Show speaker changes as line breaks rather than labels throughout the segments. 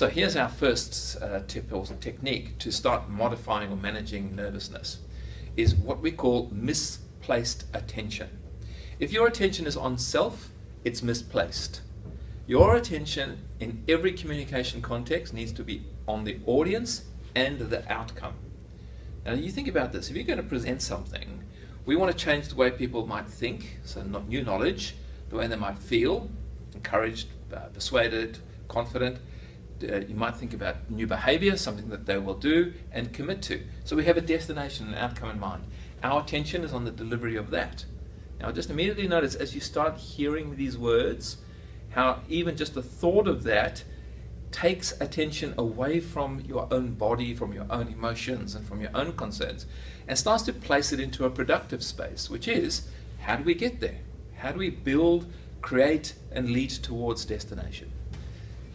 So here's our first tip or technique to start modifying or managing nervousness, is what we call misplaced attention. If your attention is on self, it's misplaced. Your attention in every communication context needs to be on the audience and the outcome. Now you think about this, if you're going to present something, we want to change the way people might think, so not new knowledge, the way they might feel, encouraged, persuaded, confident. You might think about new behavior, something that they will do and commit to. So we have a destination and outcome in mind. Our attention is on the delivery of that. Now just immediately notice as you start hearing these words, how even just the thought of that takes attention away from your own body, from your own emotions and from your own concerns, and starts to place it into a productive space, which is, how do we get there? How do we build, create and lead towards destination?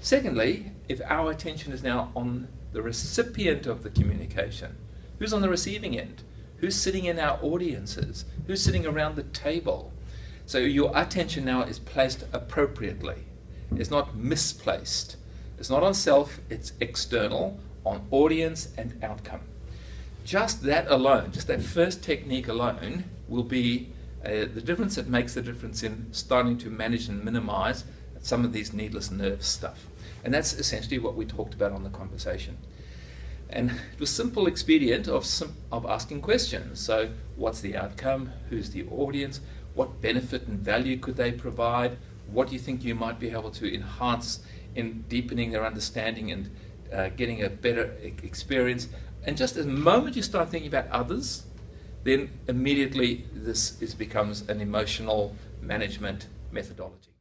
Secondly, if our attention is now on the recipient of the communication, who's on the receiving end? Who's sitting in our audiences? Who's sitting around the table? So your attention now is placed appropriately. It's not misplaced. It's not on self, it's external, on audience and outcome. Just that alone, just that first technique alone, will be the difference that makes the difference in starting to manage and minimize some of these needless nerve stuff. And that's essentially what we talked about on the conversation. And it was simple expedient of asking questions. So what's the outcome? Who's the audience? What benefit and value could they provide? What do you think you might be able to enhance in deepening their understanding and getting a better experience? And just the moment you start thinking about others, then immediately this becomes an emotional management methodology.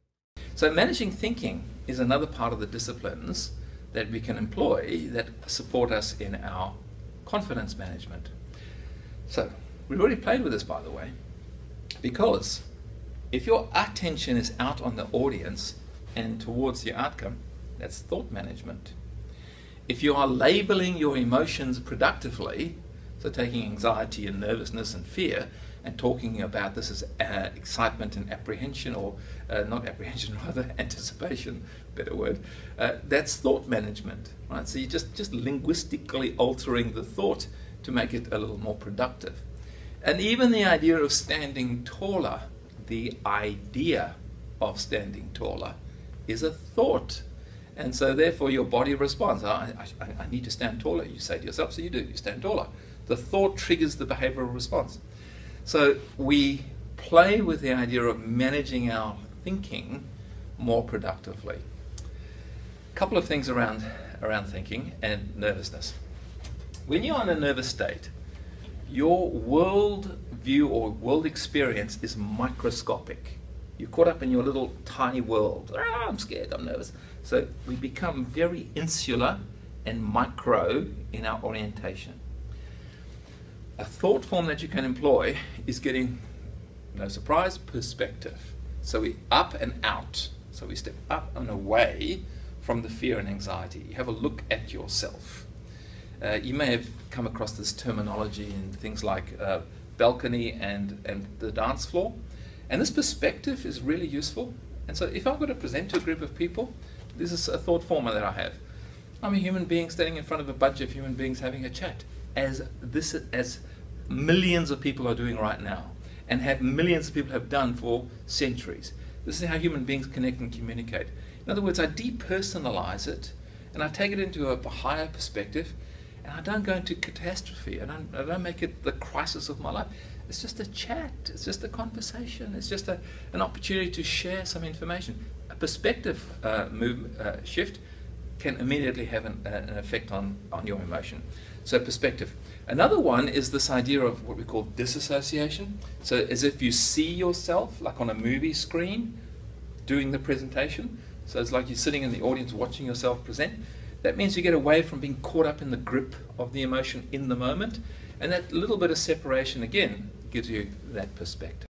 So managing thinking is another part of the disciplines that we can employ that support us in our confidence management. So we've already played with this, by the way, because if your attention is out on the audience and towards the outcome, that's thought management. If you are labeling your emotions productively, so taking anxiety and nervousness and fear and talking about this as excitement and apprehension, or not apprehension, rather anticipation, better word, that's thought management, right? So you're just linguistically altering the thought to make it a little more productive. And even the idea of standing taller, the idea of standing taller is a thought. And so therefore your body responds. I need to stand taller, you say to yourself, so you do, you stand taller. The thought triggers the behavioral response. So we play with the idea of managing our thinking more productively. A couple of things around thinking and nervousness. When you're in a nervous state, your world view or world experience is microscopic. You're caught up in your little tiny world. I'm scared, I'm nervous. So we become very insular and micro in our orientation. A thought form that you can employ is getting, no surprise, perspective. So we up and out. So we step up and away from the fear and anxiety. You have a look at yourself. You may have come across this terminology in things like balcony and the dance floor. And this perspective is really useful. And so if I've got to present to a group of people, this is a thought form that I have. I'm a human being standing in front of a bunch of human beings having a chat, as millions of people are doing right now, and have millions of people have done for centuries. This is how human beings connect and communicate. In other words, I depersonalize it, and I take it into a higher perspective, and I don't go into catastrophe. I don't make it the crisis of my life. It's just a chat. It's just a conversation. It's just an opportunity to share some information. A perspective shift can immediately have an effect on your emotion. So perspective. Another one is this idea of what we call disassociation. So as if you see yourself like on a movie screen doing the presentation. So it's like you're sitting in the audience watching yourself present. That means you get away from being caught up in the grip of the emotion in the moment. And that little bit of separation, again, gives you that perspective.